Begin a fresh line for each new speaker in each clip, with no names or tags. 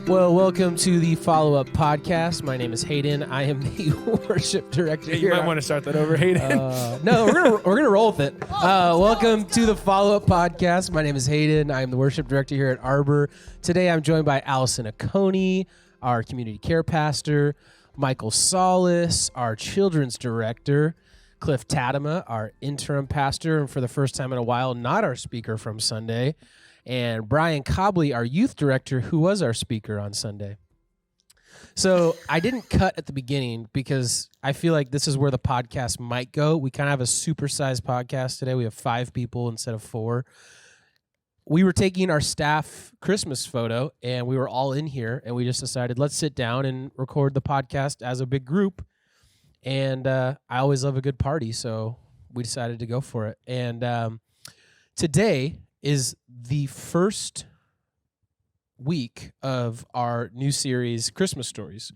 Well, welcome to the Followup podcast. My name is Hayden. I am the worship director.
You might want to start that over, Hayden.
No, we're gonna roll with it. Welcome to the Followup podcast. My name is Hayden. I am the worship director here at Arbor. Today, I'm joined by Alison, our community care pastor, Michael Solis, our children's director, Cliff Tadema, our interim pastor, and for the first time in a while, not our speaker from Sunday, and Bryan Cobley, our youth director, who was our speaker on Sunday. So I didn't cut at the beginning because I feel like this is where the podcast might go. We kind of have a supersized podcast today. We have 5 people instead of 4. We were taking our staff Christmas photo, and we were all in here, and we just decided, let's sit down and record the podcast as a big group. And I always love a good party, so we decided to go for it. And today is the first week of our new series, Christmas Stories,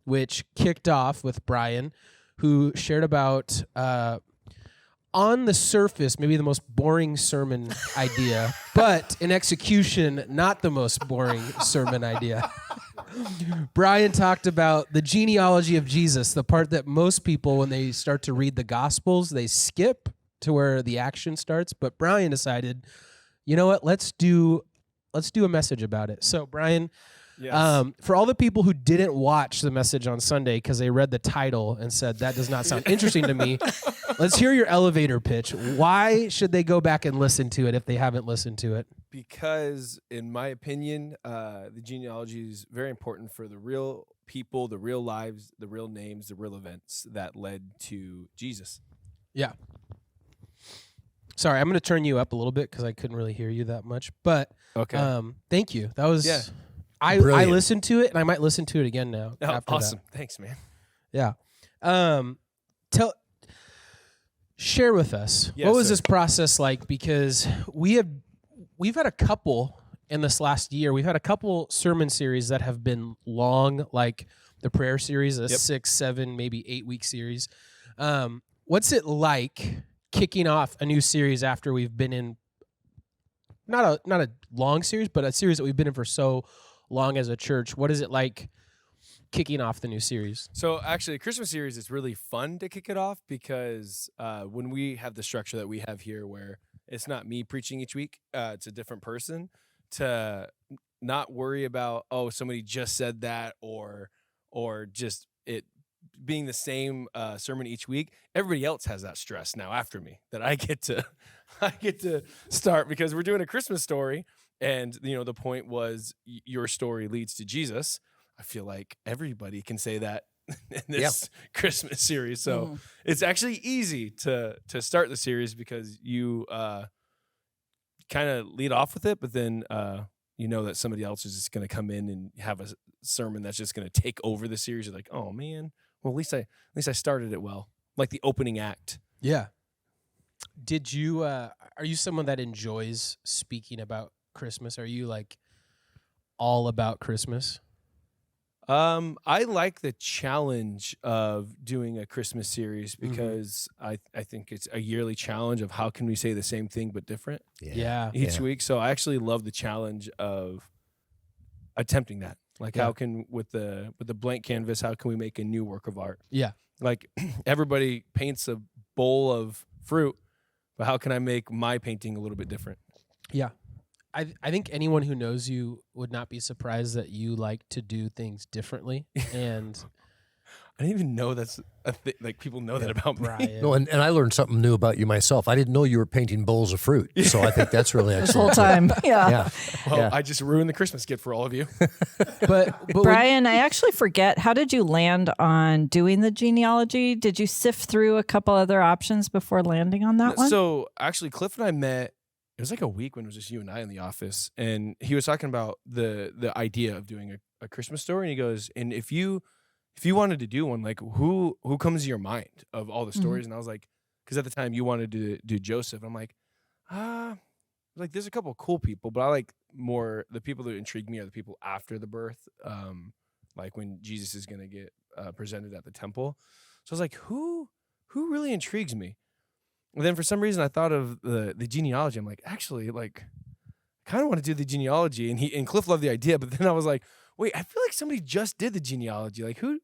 which kicked off with Bryan, who shared about, on the surface, maybe the most boring sermon idea, but in execution, not the most boring sermon idea. Bryan talked about the genealogy of Jesus, the part that most people, when they start to read the Gospels, they skip to where the action starts. But Bryan decided, you know what? Let's do a message about it. So, Bryan,
Yes.
For all the people who didn't watch the message on Sunday because they read the title and said, that does not sound interesting to me, let's hear your elevator pitch. Why should they go back and listen to it if they haven't listened to it?
Because, in my opinion, the genealogy is very important for the real people, the real lives, the real names, the real events that led to Jesus.
Yeah. Sorry, I'm going to turn you up a little bit because I couldn't really hear you that much. But thank you. That was...
Yeah.
I listened to it, and I might listen to it again now.
Oh,
after
awesome.
that.
Thanks, man.
Yeah. Share with us.
Yes,
what was
sir.
this process like? Because we've had a couple in this last year. We've had a couple sermon series that have been long, like the prayer series, a 6, 7, maybe 8-week series. What's it like kicking off a new series after we've been in not a long series, but a series that we've been in for so long as a church? What is it like kicking off the new series?
So, actually, Christmas series is really fun to kick it off because when we have the structure that we have here where it's not me preaching each week, it's a different person, to not worry about, somebody just said that or just it being the same sermon each week. Everybody else has that stress now after me that I get to start because we're doing a Christmas story, and the point was your story leads to Jesus. I feel like everybody can say that in this Christmas series, so it's actually easy to start the series because you kind of lead off with it, but then that somebody else is just going to come in and have a sermon that's just going to take over the series. You're like, oh man. Well, at least I started it well, like the opening act.
Yeah. Did you? Are you someone that enjoys speaking about Christmas? Are you like all about Christmas?
I like the challenge of doing a Christmas series because I think it's a yearly challenge of how can we say the same thing but different each week. So I actually love the challenge of attempting that. Like how can with the blank canvas, how can we make a new work of art? Yeah. Like everybody paints a bowl of fruit, but how can I make my painting a little bit different? Yeah.
I think anyone who knows you would not be surprised that you like to do things differently. And
I didn't even know that's a thing. Like people know that about
Bryan.
me.
No, and I learned something new about you myself. I didn't know you were painting bowls of fruit. So I think that's really excellent.
This whole time.
Well, I just ruined the Christmas gift for all of you.
But
Bryan, I actually forget, how did you land on doing the genealogy? Did you sift through a couple other options before landing on that one?
So actually, Cliff and I met. It was like a week when it was just you and I in the office, and he was talking about the idea of doing a Christmas story, and he goes, and if you wanted to do one, like who comes to your mind of all the stories? And I was like, because at the time you wanted to do Joseph. I'm like, like there's a couple of cool people, but I like more the people that intrigue me are the people after the birth, like when Jesus is going to get presented at the temple. So I was like, who really intrigues me? And then for some reason I thought of the genealogy. I'm like, actually, like, I kind of want to do the genealogy. And Cliff loved the idea, but then I was like, wait, I feel like somebody just did the genealogy. Like who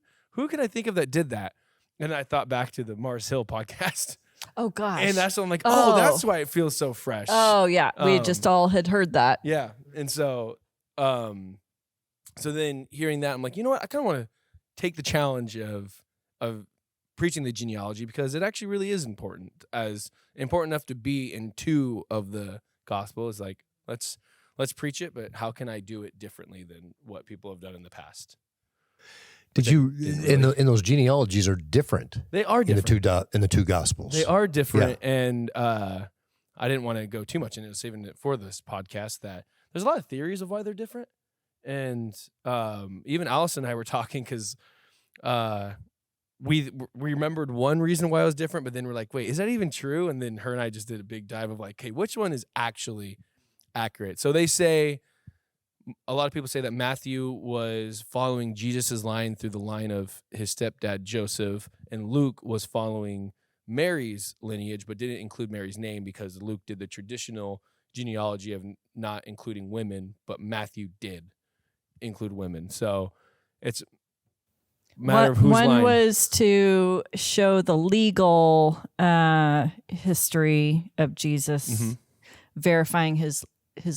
can I think of that did that? And I thought back to the Mars Hill podcast.
Oh gosh.
And that's when I'm like,
Oh.
that's why it feels so fresh.
Oh yeah, we just all had heard that.
Yeah. And so so then hearing that, I'm like, you know what? I kind of want to take the challenge of preaching the genealogy, because it actually really is important enough to be in 2 of the gospels. Like, let's preach it, but how can I do it differently than what people have done in the past?
Did you in those genealogies are different?
They are different
in the two gospels.
They are different, and I didn't want to go too much into saving it for this podcast. That there's a lot of theories of why they're different, and even Alison and I were talking because we remembered one reason why it was different, but then we're like, wait, is that even true? And then her and I just did a big dive of like, hey, which one is actually accurate? So they say, a lot of people say that Matthew was following Jesus's line through the line of his stepdad Joseph, and Luke was following Mary's lineage, but didn't include Mary's name because Luke did the traditional genealogy of not including women, but Matthew did include women. So it's matter of whose
one
line.
was to show the legal history of Jesus, verifying his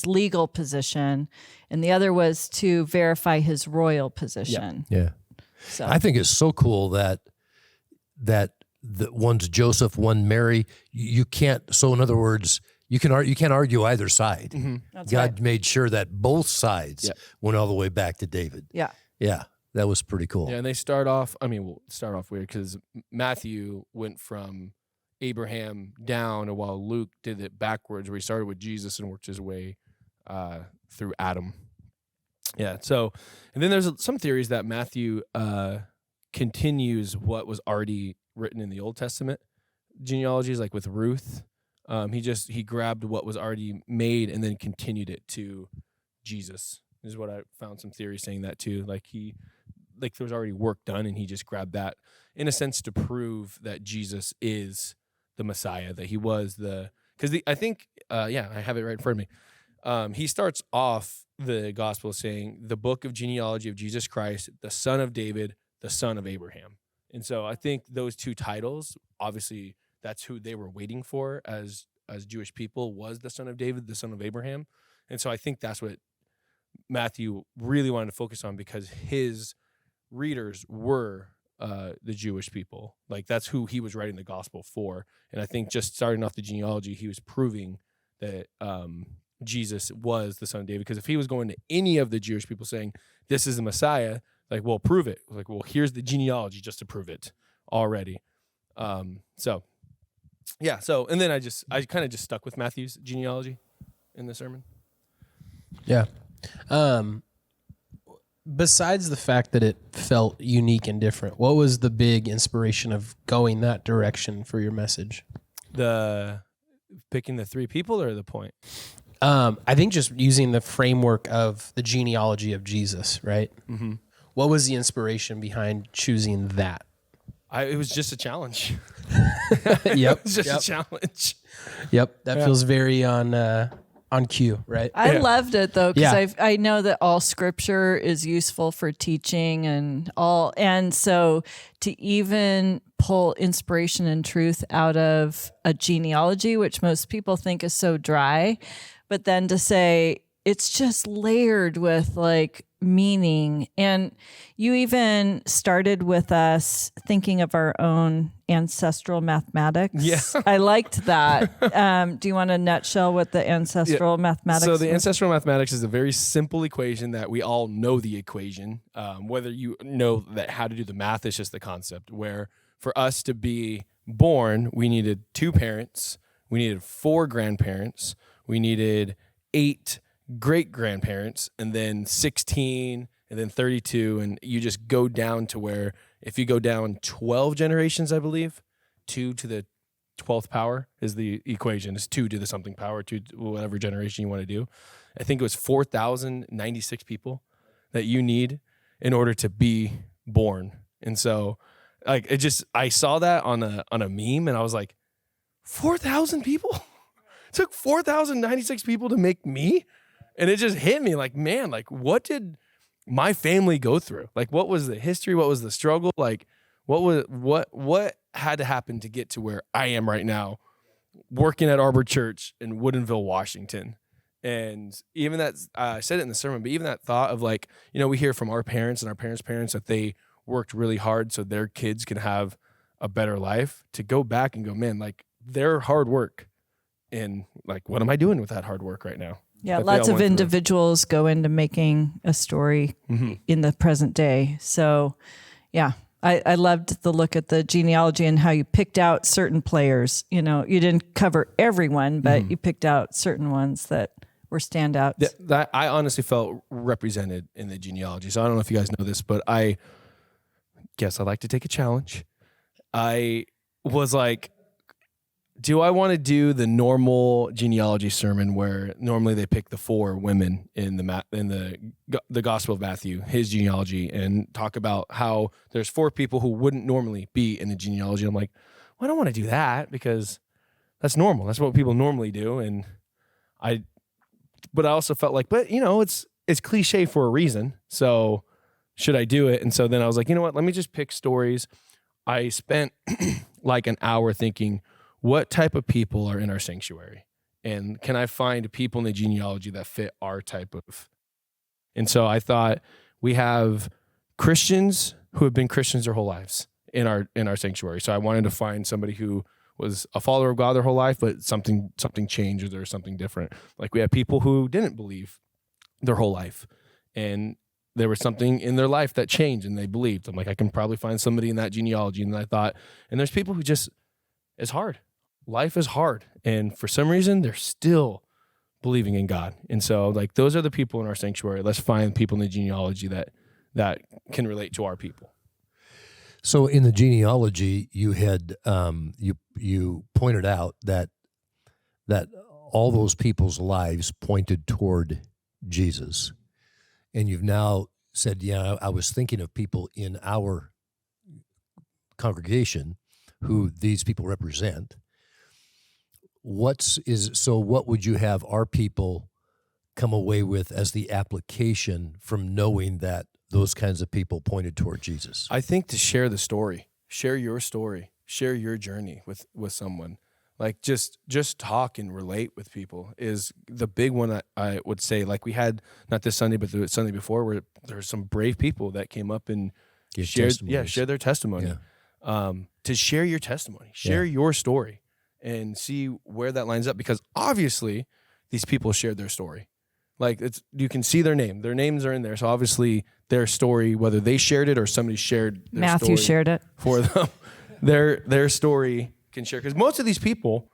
legal position, and the other was to verify his royal position.
Yeah.
So
I think it's so cool that the one's Joseph, one Mary. You can't. So in other words, you can't argue either side.
that's
God
right.
made sure that both sides went all the way back to David.
Yeah.
Yeah, that was pretty cool.
Yeah, and they start off weird because Matthew went from Abraham down, and while Luke did it backwards, where he started with Jesus and worked his way through Adam. Yeah, so, and then there's some theories that Matthew continues what was already written in the Old Testament genealogies, like with Ruth. He grabbed what was already made and then continued it to Jesus. Is what I found some theories saying that too. Like there was already work done, and he just grabbed that in a sense to prove that Jesus is the Messiah, that he was I think I have it right in front of me. He starts off the gospel saying the book of genealogy of Jesus Christ, the son of David, the son of Abraham. And so I think those 2 titles, obviously that's who they were waiting for as Jewish people, was the son of David, the son of Abraham. And so I think that's what Matthew really wanted to focus on, because his readers were the Jewish people. Like that's who he was writing the gospel for. And I think just starting off the genealogy, he was proving that Jesus was the son of David. Because if he was going to any of the Jewish people saying, this is the Messiah, like, well, prove it. Like, well, here's the genealogy just to prove it already. So, and then I kind of just stuck with Matthew's genealogy in the sermon.
Yeah. Besides the fact that it felt unique and different, what was the big inspiration of going that direction for your message?
The picking the 3 people or the point?
I think just using the framework of the genealogy of Jesus, right?
Mm-hmm.
What was the inspiration behind choosing that?
It was just a challenge.
Yep.
It was just a challenge.
Yep. That feels very on cue, right?
I loved it though, because
Yeah.
I know that all scripture is useful for teaching and so to even pull inspiration and truth out of a genealogy, which most people think is so dry, but then to say it's just layered with like meaning. And you even started with us thinking of our own ancestral mathematics.
Yeah.
I liked that. Do you want to nutshell what the ancestral mathematics
So the
was?
ancestral mathematics is a very simple equation that we all know the equation. Whether you know that how to do the math is just the concept, where for us to be born, we needed 2 parents, we needed 4 grandparents, we needed 8 great-grandparents, and then 16, and then 32, and you just go down to where if you go down 12 generations, I believe, 2 to the 12th power is the equation. It's 2 to the something power, 2 to whatever generation you want to do. I think it was 4,096 people that you need in order to be born. And so like I saw that on a meme, and I was like, 4,000 people? It took 4,096 people to make me? And it just hit me like, man, like what did my family go through? Like, what was the history? What was the struggle? Like, what had to happen to get to where I am right now, working at Arbor Church in Woodinville, Washington? And even that, I said it in the sermon, but even that thought of like, we hear from our parents and our parents' parents that they worked really hard so their kids can have a better life, to go back and go, man, like their hard work, and like, what am I doing with that hard work right now?
Yeah, lots of individuals go into making a story in the present day. So, yeah, I loved the look at the genealogy and how you picked out certain players. You didn't cover everyone, but you picked out certain ones that were standouts.
That I honestly felt represented in the genealogy. So I don't know if you guys know this, but I guess I like to take a challenge. I was like, do I want to do the normal genealogy sermon where normally they pick the 4 women in the Gospel of Matthew, his genealogy, and talk about how there's 4 people who wouldn't normally be in the genealogy? I'm like, well, I don't want to do that because that's normal. That's what people normally do. But I also felt like, it's cliche for a reason. So should I do it? And so then I was like, you know what? Let me just pick stories. I spent like an hour thinking, what type of people are in our sanctuary? And can I find people in the genealogy that fit our type of? And so I thought, we have Christians who have been Christians their whole lives in our sanctuary. So I wanted to find somebody who was a follower of God their whole life, but something changed, or there's something different. Like, we have people who didn't believe their whole life, and there was something in their life that changed and they believed. I'm like, I can probably find somebody in that genealogy. And I thought, and there's people who just, it's hard. Life is hard. And for some reason, they're still believing in God. And so, like, those are the people in our sanctuary. Let's find people in the genealogy that can relate to our people.
So in the genealogy, you had you pointed out that all those people's lives pointed toward Jesus, and you've now said, yeah, I was thinking of people in our congregation who these people represent. What would you have our people come away with as the application from knowing that those kinds of people pointed toward Jesus?
I think to share the story, share your story, share your journey with someone. Like, just talk and relate with people is the big one that I would say. Like, we had, not this Sunday, but the Sunday before, where there were some brave people that came up and shared their testimony. Yeah. To share your testimony, share your story, and see where that lines up. Because obviously, these people shared their story. Like, you can see their names are in there. So obviously, their story, whether they shared it or somebody shared their
Matthew
story
shared it
for them, their story can share. Because most of these people,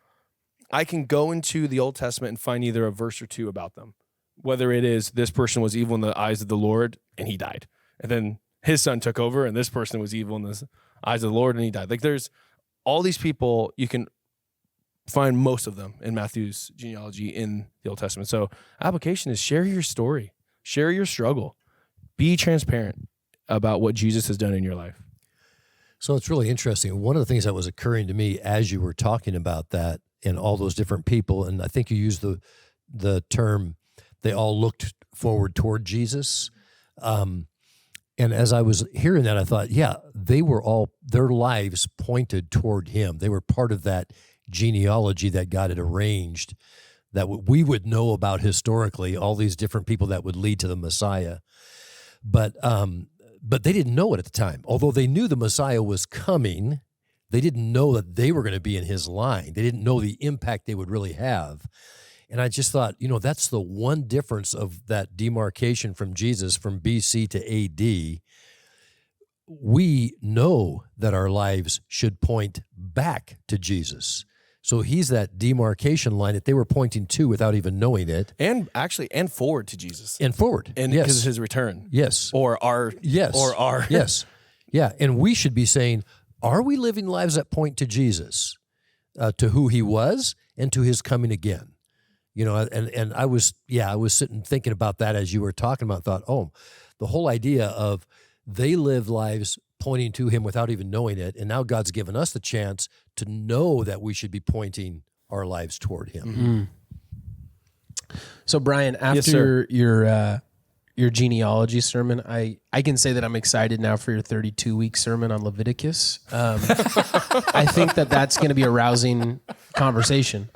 I can go into the Old Testament and find either a verse or two about them. Whether it is, this person was evil in the eyes of the Lord and he died, and then his son took over, and this person was evil in the eyes of the Lord and he died. Like, there's all these people, you can find most of them in Matthew's genealogy in the Old Testament. So application is share your story, share your struggle, be transparent about what Jesus has done in your life.
So it's really interesting. One of the things that was occurring to me as you were talking about that and all those different people, and I think you used the term, they all looked forward toward Jesus. And as I was hearing that, I thought, yeah, they were all, their lives pointed toward him. They were part of that genealogy that God had arranged that we would know about historically, all these different people that would lead to the Messiah. But they didn't know it at the time. Although they knew the Messiah was coming, they didn't know that they were going to be in his line. They didn't know the impact they would really have. And I just thought, that's the one difference of that demarcation from Jesus from BC to AD. We know that our lives should point back to Jesus. So he's that demarcation line that they were pointing to without even knowing it.
And actually, and forward to Jesus.
And forward.
And because of his return.
Yes.
Or our.
Yes.
Or our.
Yes. Yeah. And we should be saying, are we living lives that point to Jesus, to who he was and to his coming again? And I was sitting thinking about that as you were talking about, thought, the whole idea of they live lives pointing to him without even knowing it. And now God's given us the chance to know that we should be pointing our lives toward him.
Mm-hmm. So Bryan, after your your genealogy sermon. I can say that I'm excited now for your 32-week sermon on Leviticus. I think that's going to be a rousing conversation.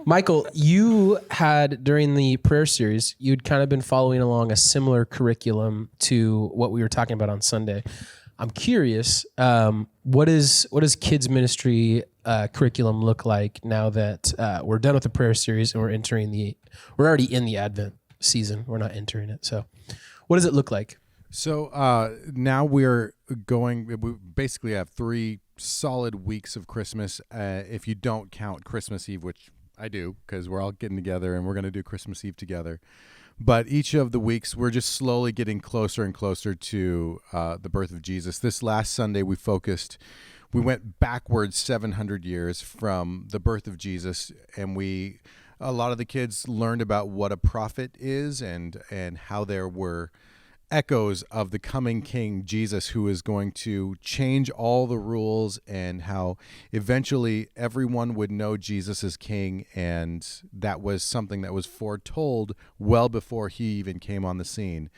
Michael, you had, during the prayer series, you'd kind of been following along a similar curriculum to what we were talking about on Sunday. I'm curious, what does kids ministry curriculum look like now that we're done with the prayer series and we're already in the Advent season. We're not entering it. So what does it look like?
So now we basically have 3 solid weeks of Christmas, if you don't count Christmas Eve, which I do, because we're all getting together and we're going to do Christmas Eve together. But each of the weeks, we're just slowly getting closer and closer to the birth of Jesus. This last Sunday, we went backwards 700 years from the birth of Jesus, and a lot of the kids learned about what a prophet is and how there were echoes of the coming King Jesus, who is going to change all the rules, and how eventually everyone would know Jesus as King, and that was something that was foretold well before he even came on the scene.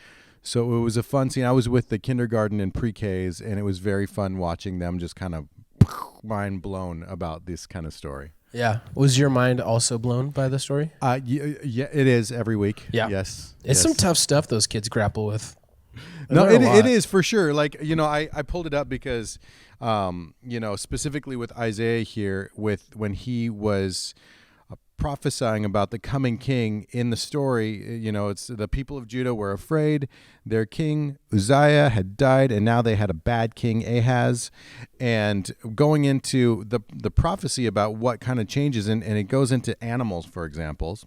So it was a fun scene. I was with the kindergarten and pre-Ks, and it was very fun watching them just kind of mind blown about this kind of story.
Yeah. Was your mind also blown by the story?
Yeah, it is every week.
Yeah.
Yes.
It's some tough stuff those kids grapple with.
No, it is for sure. Like, I pulled it up because, specifically with Isaiah here, when he was prophesying about the coming king in the story, it's the people of Judah were afraid. Their king Uzziah had died, and now they had a bad king, Ahaz. And going into the prophecy about what kind of changes, and it goes into animals, for example.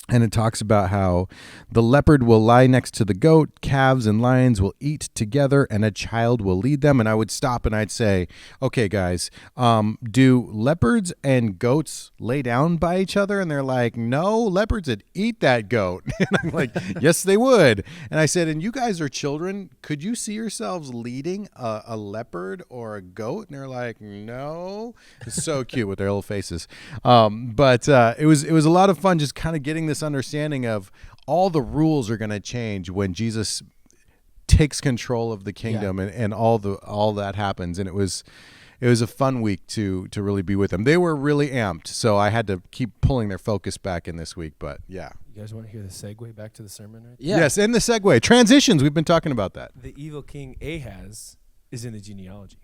And it talks about how the leopard will lie next to the goat, calves and lions will eat together, and a child will lead them. And I would stop and I'd say, okay, guys, do leopards and goats lay down by each other? And they're like, no, leopards would eat that goat. And I'm like, yes, they would. And I said, and you guys are children. Could you see yourselves leading a leopard or a goat? And they're like, no. It's so cute with their little faces. But it was a lot of fun just kind of getting this understanding of all the rules are going to change when Jesus takes control of the kingdom, and all that happens. And it was a fun week to really be with them. They were really amped, so I had to keep pulling their focus back in this week. But yeah,
You guys want to hear the segue back to the sermon? Right?
Yeah.
Yes, and the segue transitions. We've been talking about that.
The evil king Ahaz is in the genealogy.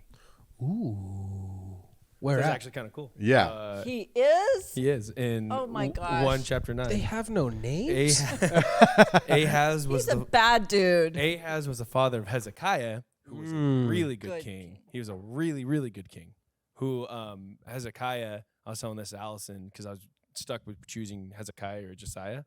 Ooh. Where
That's
at?
actually kind of cool.
Yeah.
He is?
He is in
Oh my gosh.
1 chapter 9.
They have no names?
Ahaz was
He's a bad dude.
Ahaz was the father of Hezekiah, who was a really good king. He was a really, really good king. Who Hezekiah, I was telling this to Alison because I was stuck with choosing Hezekiah or Josiah.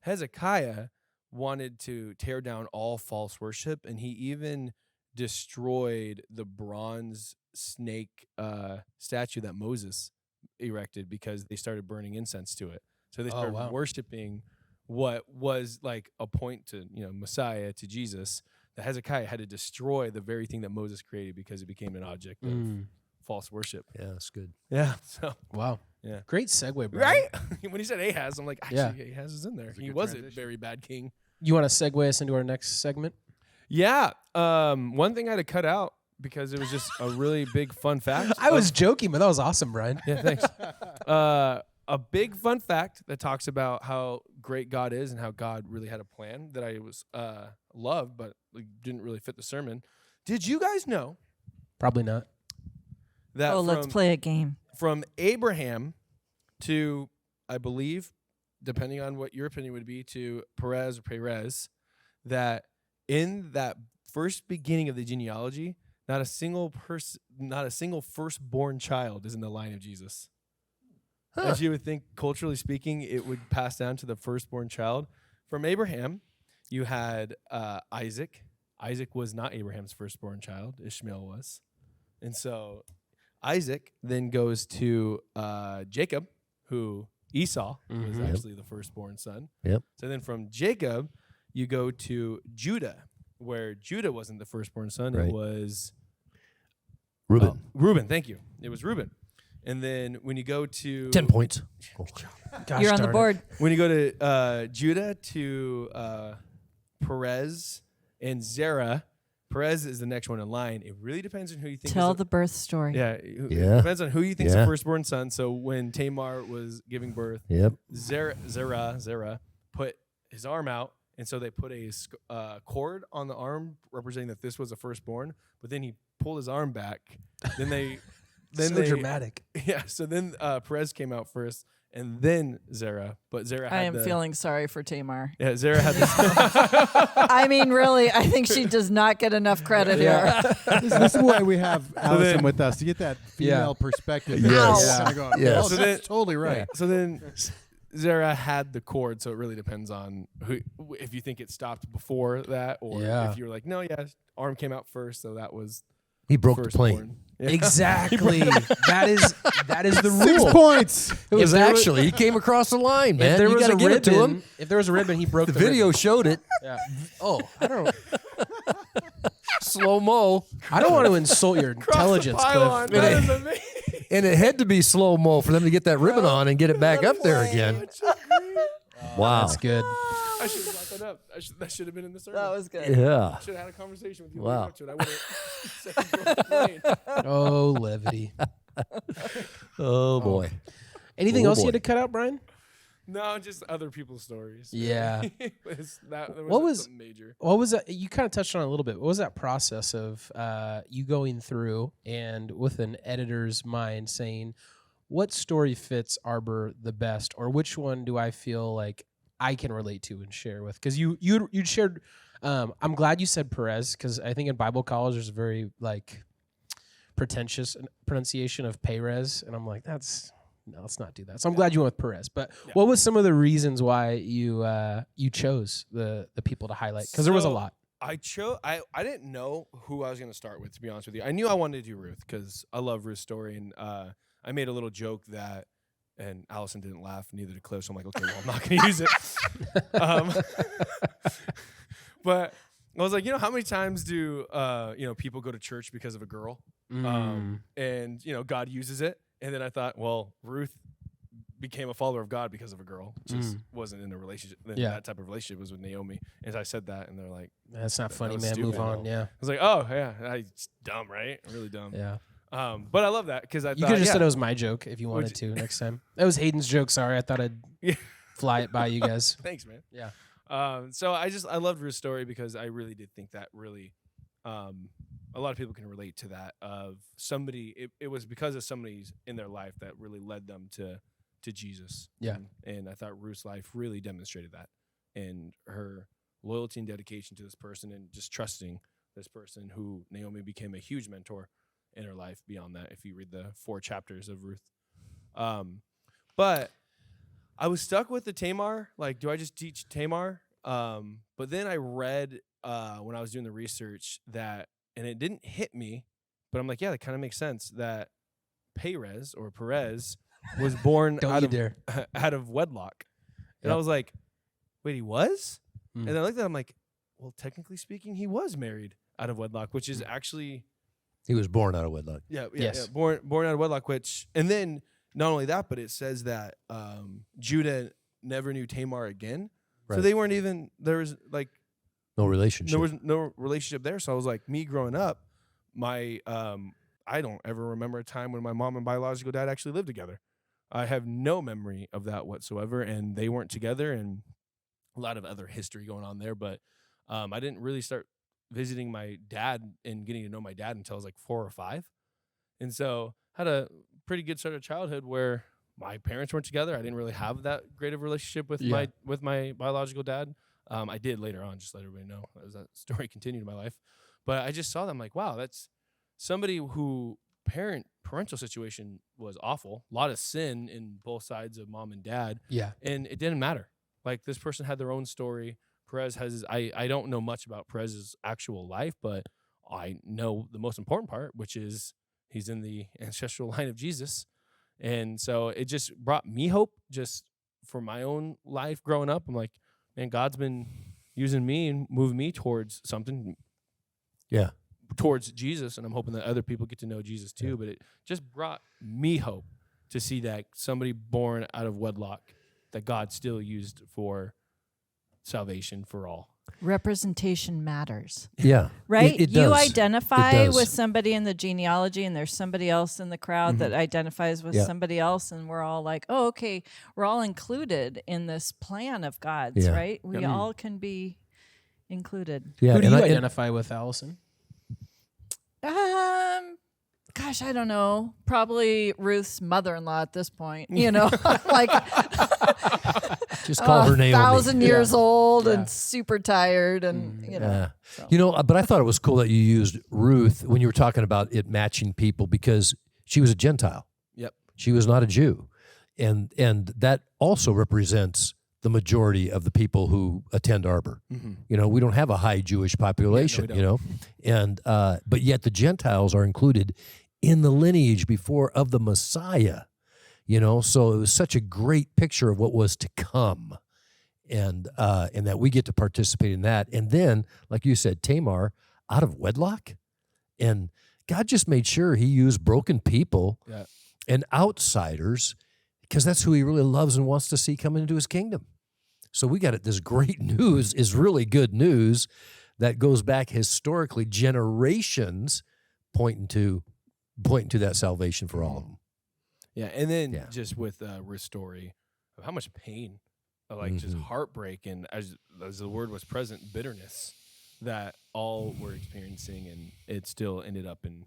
Hezekiah wanted to tear down all false worship, and he even destroyed the bronze snake statue that Moses erected because they started burning incense to it. So they started worshiping what was like a point to, Messiah, to Jesus. That Hezekiah had to destroy the very thing that Moses created because it became an object of false worship.
Yeah, that's good.
Yeah. So
Wow.
yeah.
Great segue, Bryan.
Right? When he said Ahaz, I'm like, actually, Ahaz is in there. He was a very bad king.
You want to segue us into our next segment?
Yeah. One thing I had to cut out because it was just a really big fun fact.
I was joking, but that was awesome, Bryan.
Yeah, thanks. A big fun fact that talks about how great God is and how God really had a plan that I was loved, but didn't really fit the sermon. Did you guys know
Probably not.
that
Let's play a game.
from Abraham to, I believe, depending on what your opinion would be, to Perez, that in that first beginning of the genealogy, not a single firstborn child is in the line of Jesus. As you would think, culturally speaking, it would pass down to the firstborn child. From Abraham, you had Isaac. Isaac was not Abraham's firstborn child. Ishmael was. And so Isaac then goes to Jacob, who Esau was actually the firstborn son.
Yep.
So then from Jacob, you go to Judah, where Judah wasn't the firstborn son.
Right.
It was
Reuben.
Reuben, thank you. It was Reuben. And then when you go to
10 points.
Gosh
You're on the
darn it.
board.
when you go to Judah to Perez and Zerah. Perez is the next one in line. It really depends on who you think.
Tell the birth story.
Yeah, it depends on who you think's the firstborn son. So when Tamar was giving birth, Zerah put his arm out, and so they put a cord on the arm representing that this was a firstborn. But then he pulled his arm back. Then
dramatic.
Yeah. So then Perez came out first, and then Zerah. But Zerah had
I am feeling sorry for Tamar.
Yeah, Zerah had this.
I mean, really, I think she does not get enough credit here.
This is why we have Alison with us, to get that female perspective.
Yes.
Well, so that's totally right.
Yeah. So then Zerah had the cord, so it really depends on who. If you think it stopped before that, or if you were like, no, arm came out first, so that was.
He broke the plane.
Yeah. Exactly. that is the rule.
6 points.
It was actually he came across the line, man.
If there
you
was
got to give it to him.
If there was a ribbon, he broke the
video
ribbon.
showed it.
Yeah. Oh, I don't.
Slow mo.
I don't want to insult your intelligence, Cliff.
That is amazing.
And it had to be slow mo for them to get that ribbon on and get it back up there again. Wow,
that's good.
I should have brought that up. That should have been in the sermon.
That was good.
Yeah.
I should have had a conversation with you.
Wow.
Up to it. I would have said he broke the plane.
Oh, levity.
Oh boy.
Anything else you had to cut out, Brian?
No, just other people's stories.
Yeah.
What was major?
What was that? You kind of touched on it a little bit. What was that process of you going through and with an editor's mind saying, what story fits Arbor the best, or which one do I feel like I can relate to and share with? Because you'd shared. I'm glad you said Perez, because I think in Bible college there's a very pretentious pronunciation of Perez, and I'm like, let's not do that. So I'm glad you went with Perez. But what was some of the reasons why you chose the people to highlight? Because there was a lot.
I didn't know who I was going to start with, to be honest with you. I knew I wanted to do Ruth because I love Ruth's story, and I made a little joke that, and Alison didn't laugh, neither did Cliff, so I'm like, okay, well, I'm not going to use it. But I was like, how many times do people go to church because of a girl? And God uses it. And then I thought, well, Ruth became a follower of God because of a girl. Just wasn't in a relationship. That type of relationship was with Naomi. And I said that, and they're like,
that's not funny, man.
Stupid.
Move on. Yeah.
I was like, oh, yeah. It's dumb, right? Really dumb.
Yeah.
But I love that because I thought
you could have just said it was my joke if you wanted to next time. That was Hayden's joke. Sorry. I thought I'd fly it by you guys.
Thanks, man.
Yeah.
So I loved Ruth's story because I really did think that really a lot of people can relate to that of somebody. It was because of somebody's in their life that really led them to Jesus.
Yeah.
And I thought Ruth's life really demonstrated that, and her loyalty and dedication to this person, and just trusting this person who Naomi became a huge mentor in her life beyond that, if you read the 4 chapters of Ruth. But I was stuck with the Tamar. Like, do I just teach Tamar? But then I read when I was doing the research that, and it didn't hit me, but I'm like, yeah, that kind of makes sense, that Perez was born out of wedlock. And I was like, wait, he was? And then I looked at it, I'm like, well, technically speaking, he was married out of wedlock, which is actually...
He was born out of wedlock.
Yeah, born out of wedlock, and then not only that, but it says that Judah never knew Tamar again. Right. So they weren't even, there was
no relationship.
There was no relationship there. So I was like, me growing up, I don't ever remember a time when my mom and biological dad actually lived together. I have no memory of that whatsoever, and they weren't together, and a lot of other history going on there. But I didn't really start visiting my dad and getting to know my dad until I was like 4 or 5. And so had a pretty good start of childhood where my parents weren't together. I didn't really have that great of a relationship with my biological dad. I did later on, just let everybody know as that story continued in my life. But I just saw them like, wow, that's somebody who parental situation was awful. A lot of sin in both sides of mom and dad. Yeah. And it didn't matter. Like, this person had their own story. Perez has, I don't know much about Perez's actual life, but I know the most important part, which is he's in the ancestral line of Jesus. And so it just brought me hope just for my own life growing up. I'm like, man, God's been using me and moving me towards something.
Yeah.
Towards Jesus, and I'm hoping that other people get to know Jesus too. Yeah. But it just brought me hope to see that somebody born out of wedlock that God still used for salvation for all.
Representation matters.
Yeah.
Right?
It
You
does.
identify
It does.
with somebody in the genealogy, and there's somebody else in the crowd that identifies with
Yeah.
somebody else, and we're all like, oh, okay, we're all included in this plan of God's,
Yeah.
right? We all can be included.
Yeah.
Who do
and
you
I-
identify with, Allison?
Gosh, I don't know. Probably Ruth's mother-in-law at this point. You know, like
just call her Naomi.
1,000 years old
Yeah.
and super tired, and you know.
Yeah.
so.
You know, but I thought it was cool that you used Ruth when you were talking about it matching people because she was a Gentile.
Yep.
She was not a Jew. And that also represents the majority of the people who attend Arbor. You know, we don't have a high Jewish population,
don't.
you know, and but yet the Gentiles are included in the lineage before of the Messiah, you know, so it was such a great picture of what was to come, and that we get to participate in that. And then, like you said, Tamar out of wedlock, and God just made sure he used broken people and outsiders because that's who he really loves and wants to see come into his kingdom. So we got it. This great news is really good news that goes back historically generations pointing to that salvation for all of them.
Yeah, and then just with Ruth's story of how much pain, like just heartbreak, and as the word was present, bitterness that all were experiencing, and it still ended up in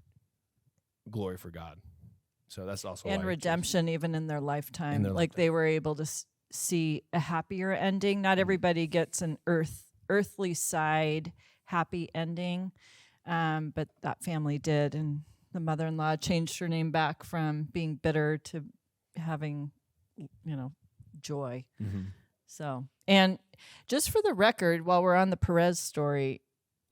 glory for God. So that's also
And
why
redemption, even in their lifetime.
their
Like they were able to see a happier ending. Not everybody gets an earthly side happy ending, but that family did, and the mother-in-law changed her name back from being bitter to having, you know, joy. So, and just for the record, while we're on the Perez story,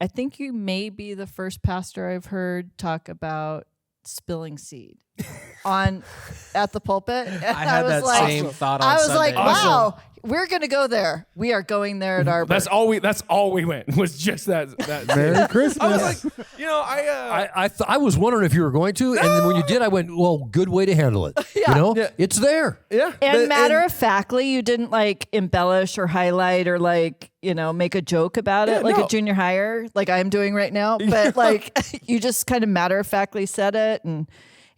I think you may be the first pastor I've heard talk about spilling seed at the pulpit.
I had that same thought on
I was
Sunday.
like, wow, we're going to go there. We are going there at Arbor.
That's all we went was just that.
Merry Christmas.
I was like, you know,
I was wondering if you were going to, and then when you did, I went, well, good way to handle it. You know, it's there.
yeah.
And matter-of-factly, you didn't like embellish or highlight or like, you know, make a joke about it like
no.
a junior hire, like I'm doing right now. But like you just kind of matter-of-factly said it.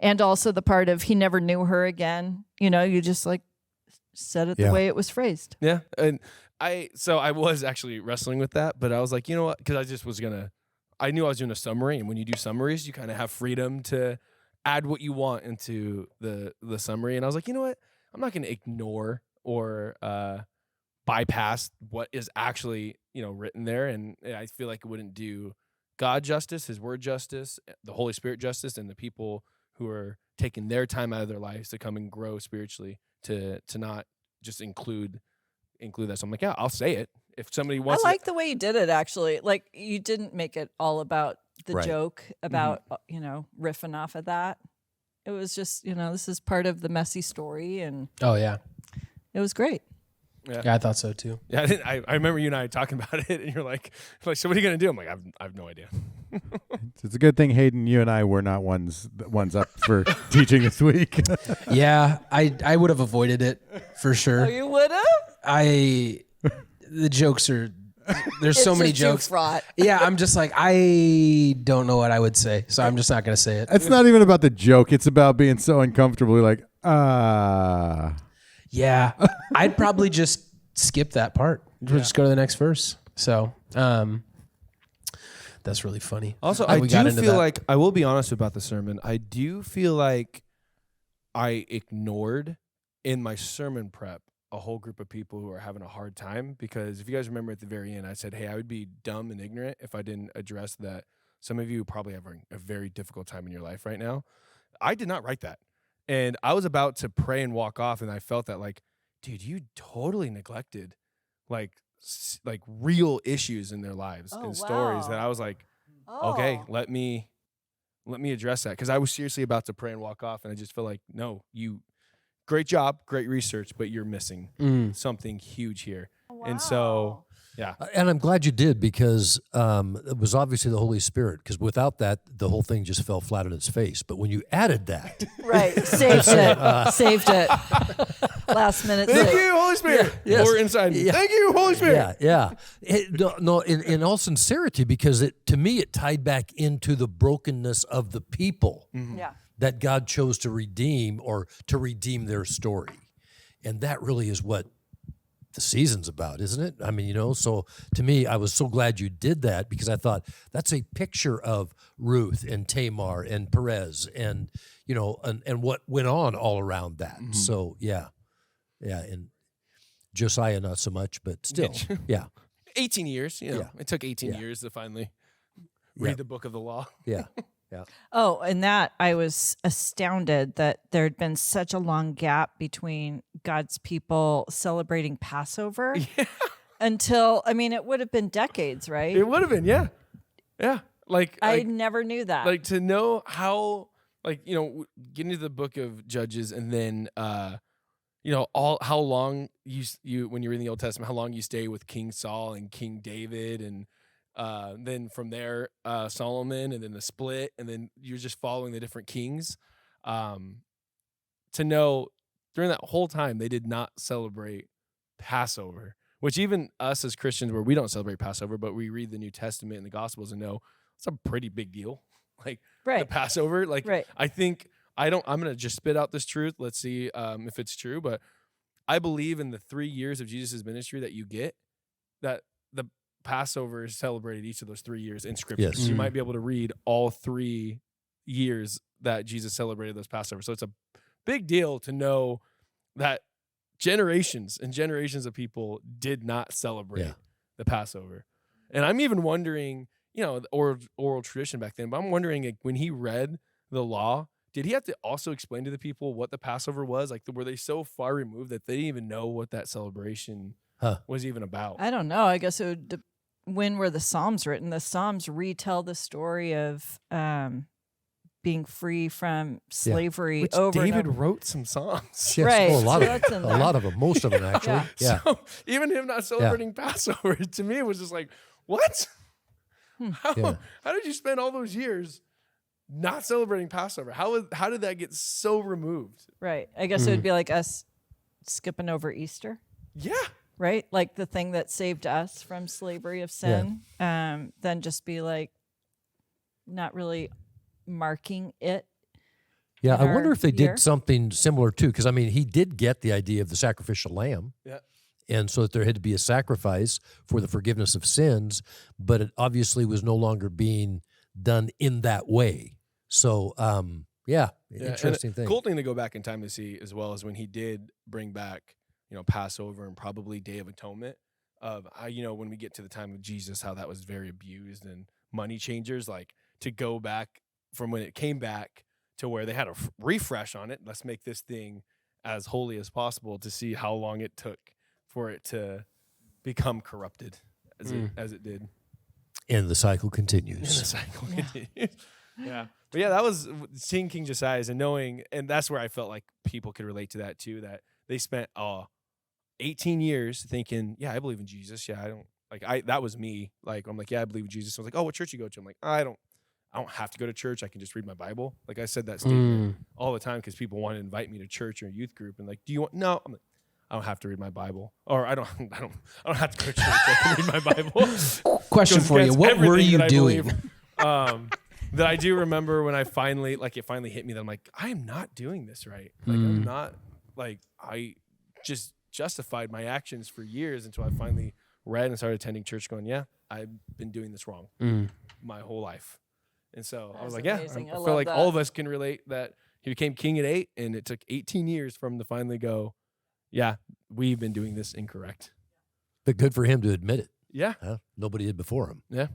And also the part of he never knew her again. You know, you just like said it the way it was phrased.
Yeah. And I was actually wrestling with that, but I was like, you know what? Because I knew I was doing a summary, and when you do summaries, you kind of have freedom to add what you want into the summary. And I was like, you know what? I'm not going to ignore or bypass what is actually, you know, written there. And I feel like it wouldn't do God justice, his word justice, the Holy Spirit justice, and the people who are taking their time out of their lives to come and grow spiritually to not just include that. So I'm like, yeah, I'll say it. If somebody wants
I like the way you did it, actually. Like, you didn't make it all about the
Right.
joke, about, you know, riffing off of that. It was just, you know, this is part of the messy story, and
Oh yeah,
it was great.
yeah, I thought so too.
Yeah, I remember you and I talking about it, and you're like, so what are you gonna do? I'm like, I have no idea.
It's a good thing, Hayden, you and I were not ones up for teaching this week.
Yeah, I would have avoided it for sure.
Oh, you would have?
The jokes are there's so many jokes.
Fraught.
Yeah, I'm just like, I don't know what I would say, so I'm just not gonna say it.
It's not even about the joke. It's about being so uncomfortable. You're like,
Yeah, I'd probably just skip that part. We'll just go to the next verse. So, that's really funny.
Also,
How
I
we got
do
into
feel
that.
like, I will be honest about the sermon. I do feel like I ignored in my sermon prep a whole group of people who are having a hard time, because if you guys remember at the very end, I said, hey, I would be dumb and ignorant if I didn't address that some of you probably have a very difficult time in your life right now. I did not write that. And I was about to pray and walk off, and I felt that, like, dude, you totally neglected like real issues in their lives and stories that I was like, okay, let me address that. Because I was seriously about to pray and walk off, and I just feel like, no, great job, great research, but you're missing something huge here.
Wow.
And so Yeah.
And I'm glad you did, because it was obviously the Holy Spirit, because without that, the whole thing just fell flat on its face. But when you added that,
Right. Saved it. Saved it. Last minute.
Thank you, Holy Spirit.
Yes.
Or inside me.
Yeah.
Thank you, Holy Spirit.
yeah. No, in all sincerity, because to me, it tied back into the brokenness of the people
Yeah.
that God chose to redeem, or to redeem their story. And that really is what the season's about, isn't it? I mean, so to me, I was so glad you did that, because I thought that's a picture of Ruth and Tamar and Perez and, and what went on all around that.
Mm-hmm.
So, yeah. And Josiah, not so much, but still, yeah.
18 years.
Yeah.
It took 18
Yeah.
years to finally read the book of the law.
Yeah.
Oh, and that I was astounded that there had been such a long gap between God's people celebrating Passover until, it would have been decades, right?
It would have been, yeah. Yeah.
I never knew that.
Like, to know how, getting into the book of Judges, and then, how long you when you're in the Old Testament, how long you stay with King Saul and King David, and then from there, Solomon, and then the split, and then you're just following the different kings. To know during that whole time, they did not celebrate Passover, which even us as Christians, where we don't celebrate Passover, but we read the New Testament and the Gospels and know it's a pretty big deal. The Passover,
Right.
I think I'm going to just spit out this truth. Let's see if it's true, but I believe in the 3 years of Jesus' ministry that you get, that the Passover is celebrated each of those 3 years in Scripture.
Yes.
So you might be able to read all 3 years that Jesus celebrated those Passover. So it's a big deal to know that generations and generations of people did not celebrate the Passover. And I'm even wondering, the oral tradition back then, but I'm wondering, when he read the law, did he have to also explain to the people what the Passover was? Were they so far removed that they didn't even know what that celebration was even about?
I don't know. I guess it would. When were the Psalms written? The Psalms retell the story of being free from slavery
Which
over and
David
over.
wrote some songs.
Yes.
Right.
Oh, a lot
So
of
that's in there.
a lot of them, most of them actually. Yeah.
So even him not celebrating Passover, to me, it was just like, what? How did you spend all those years not celebrating Passover? How did that get so removed?
Right. I guess it would be like us skipping over Easter.
Yeah.
Right? Like the thing that saved us from slavery of sin. Then just be like not really marking it.
Yeah,
in
I
our
wonder if they
year.
did something similar too, because he did get the idea of the sacrificial lamb.
Yeah.
And so that there had to be a sacrifice for the forgiveness of sins, but it obviously was no longer being done in that way. So, interesting thing.
Cool thing to go back in time to see as well is when he did bring back, Passover and probably Day of Atonement. Of how, when we get to the time of Jesus, how that was very abused and money changers, to go back from when it came back to where they had a refresh on it. Let's make this thing as holy as possible, to see how long it took for it to become corrupted as it did.
And the cycle
And the
continues.
cycle continues. Yeah. But that was seeing King Josiah and knowing, and that's where I felt like people could relate to that too, that they spent 18 years thinking, I believe in Jesus. Yeah, I don't that was me. I'm like, I believe in Jesus. I was like, what church you go to? I'm like, I don't have to go to church. I can just read my Bible. I said that statement all the time because people want to invite me to church or a youth group and do you want? No, I'm like, I don't have to read my Bible, or I don't have to go to church. I can read my Bible.
Question
Goes
for you.
against
What were
everything
you
that I
doing?
believe. That I do remember when I finally, it finally hit me that I'm like, I am not doing this right. I'm not, I just justified my actions for years until I finally read and started attending church going, I've been doing this wrong my whole life. And so I was like,
amazing.
I
I
feel
love
like
that.
all of us can relate that he became king at 8 and it took 18 years for him to finally go, we've been doing this incorrect.
But good for him to admit it.
Yeah.
Nobody did before him.
Yeah.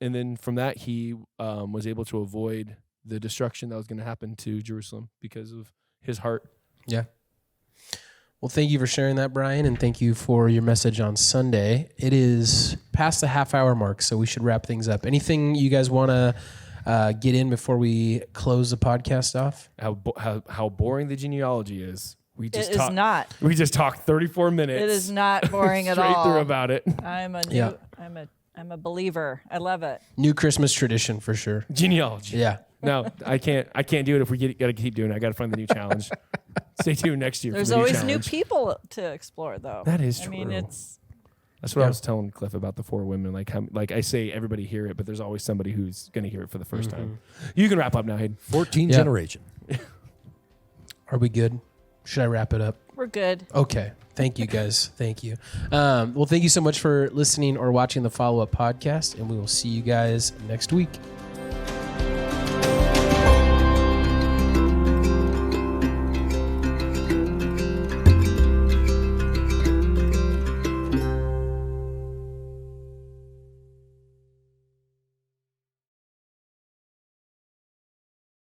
And then from that, he was able to avoid the destruction that was going to happen to Jerusalem because of his heart.
Yeah. Well, thank you for sharing that, Bryan, and thank you for your message on Sunday. It is past the half-hour mark, so we should wrap things up. Anything you guys want to get in before we close the podcast off?
How boring the genealogy is. We
It
just
is
talked.
not.
We just talked 34 minutes.
It is not boring at
straight
all.
through about it.
I'm a new.
Yeah.
I'm a believer. I love it.
New Christmas tradition for sure.
Genealogy.
Yeah.
No, I can't do it if we got to keep doing it. I got to find the new challenge. Stay tuned next year.
There's
for the
always new
challenge.
people to explore, though.
That is
I
true.
mean, it's
That's what I was telling Cliff about the 4 women. Like I say, everybody hear it, but there's always somebody who's going to hear it for the first time. You can wrap up now, Hayden.
14
Yeah.
generation.
Are we good? Should I wrap it up?
we're good.
Okay. Thank you, guys. Thank you. Well, thank you so much for listening or watching the Follow Up podcast, and we will see you guys next week.